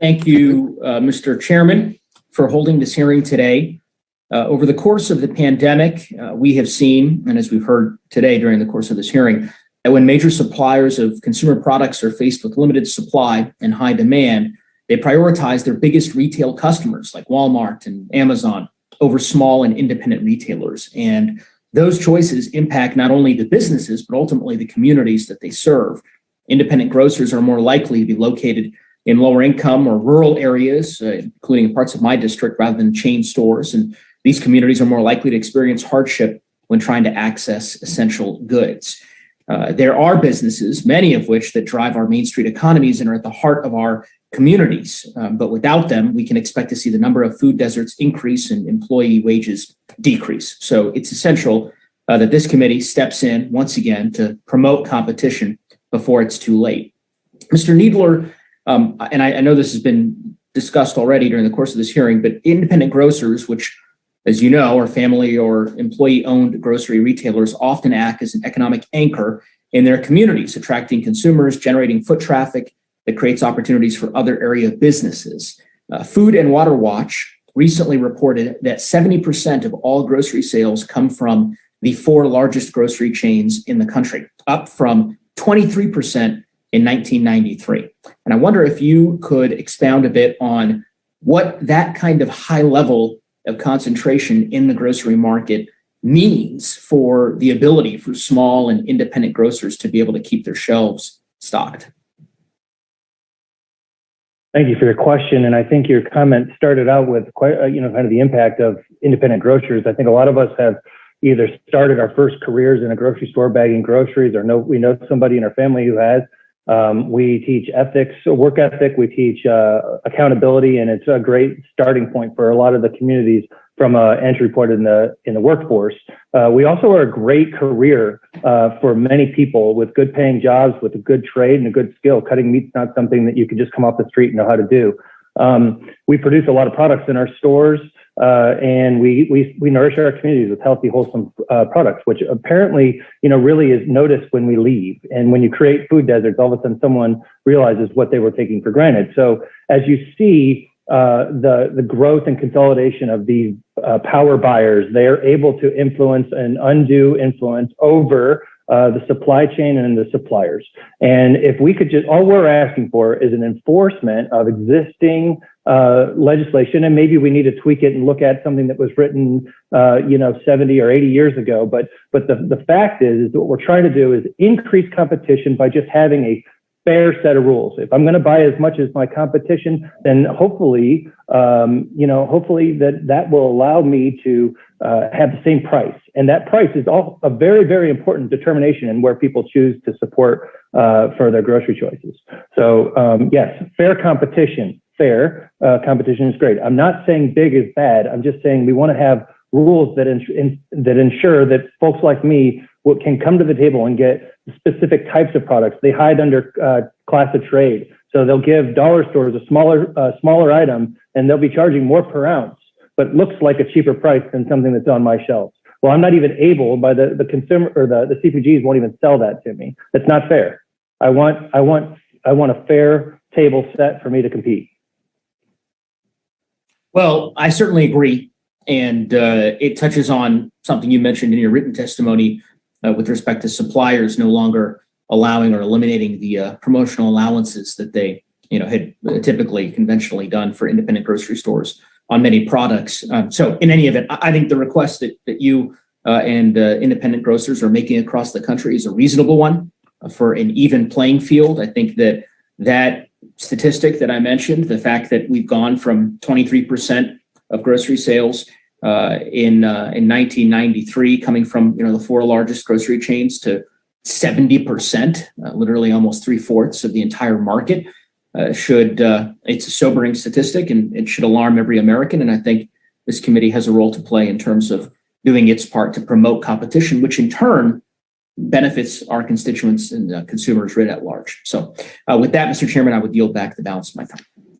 Thank you, Mr. Chairman, for holding this hearing today. Over the course of the pandemic, we have seen, and as we've heard today during the course of this hearing, that when major suppliers of consumer products are faced with limited supply and high demand, they prioritize their biggest retail customers like Walmart and Amazon over small and independent retailers. And those choices impact not only the businesses, but ultimately the communities that they serve. Independent grocers are more likely to be located in lower income or rural areas, including parts of my district, rather than chain stores. And these communities are more likely to experience hardship when trying to access essential goods. There are businesses, many of which that drive our Main Street economies and are at the heart of our communities. But without them, we can expect to see the number of food deserts increase and employee wages decrease. So it's essential that this committee steps in once again to promote competition before it's too late. Mr. Needler, and I know this has been discussed already during the course of this hearing, but independent grocers, which, as you know, are family or employee-owned grocery retailers, often act as an economic anchor in their communities, attracting consumers, generating foot traffic that creates opportunities for other area businesses. Food and Water Watch recently reported that 70% of all grocery sales come from the 4 largest grocery chains in the country, up from 23% in 1993. And I wonder if you could expound a bit on what that kind of high level of concentration in the grocery market means for the ability for small and independent grocers to be able to keep their shelves stocked. Thank you for your question. And I think your comment started out with quite, kind of the impact of independent grocers. I think a lot of us have either started our first careers in a grocery store bagging groceries, or we know somebody in our family who has. We teach ethics, work ethic, we teach accountability, and it's a great starting point for a lot of the communities from entry point in the workforce. We also are a great career for many people with good paying jobs, with a good trade and a good skill. Cutting meat's not something that you can just come off the street and know how to do. We produce a lot of products in our stores, and we nourish our communities with healthy, wholesome products, which apparently, really is noticed when we leave. And when you create food deserts, all of a sudden someone realizes what they were taking for granted. So as you see the growth and consolidation of these power buyers, they are able to influence and undue influence over the supply chain and the suppliers. And if we could all we're asking for is an enforcement of existing legislation, and maybe we need to tweak it and look at something that was written, 70 or 80 years ago. But the fact is what we're trying to do is increase competition by just having a fair set of rules. If I'm going to buy as much as my competition, then hopefully that will allow me to have the same price. And that price is a very, very important determination in where people choose to support for their grocery choices. So yes, fair competition. Competition is great. I'm not saying big is bad. I'm just saying we want to have rules that ensure that folks like me can come to the table and get specific types of products. They hide under class of trade. So they'll give dollar stores a smaller item, and they'll be charging more per ounce, but looks like a cheaper price than something that's on my shelves. Well, I'm not even able, by the consumer, or the CPGs won't even sell that to me. That's not fair. I want a fair table set for me to compete. Well, I certainly agree. And it touches on something you mentioned in your written testimony with respect to suppliers no longer allowing or eliminating the promotional allowances that they had typically conventionally done for independent grocery stores on many products. So in any event, I think the request that you and independent grocers are making across the country is a reasonable one for an even playing field. I think that statistic that I mentioned, the fact that we've gone from 23% of grocery sales in 1993 coming from the 4 largest grocery chains to 70%, literally almost 3/4 of the entire market, it's a sobering statistic, and it should alarm every American. And I think this committee has a role to play in terms of doing its part to promote competition, which in turn benefits our constituents and consumers writ at large. So with that, Mr. Chairman, I would yield back the balance of my time.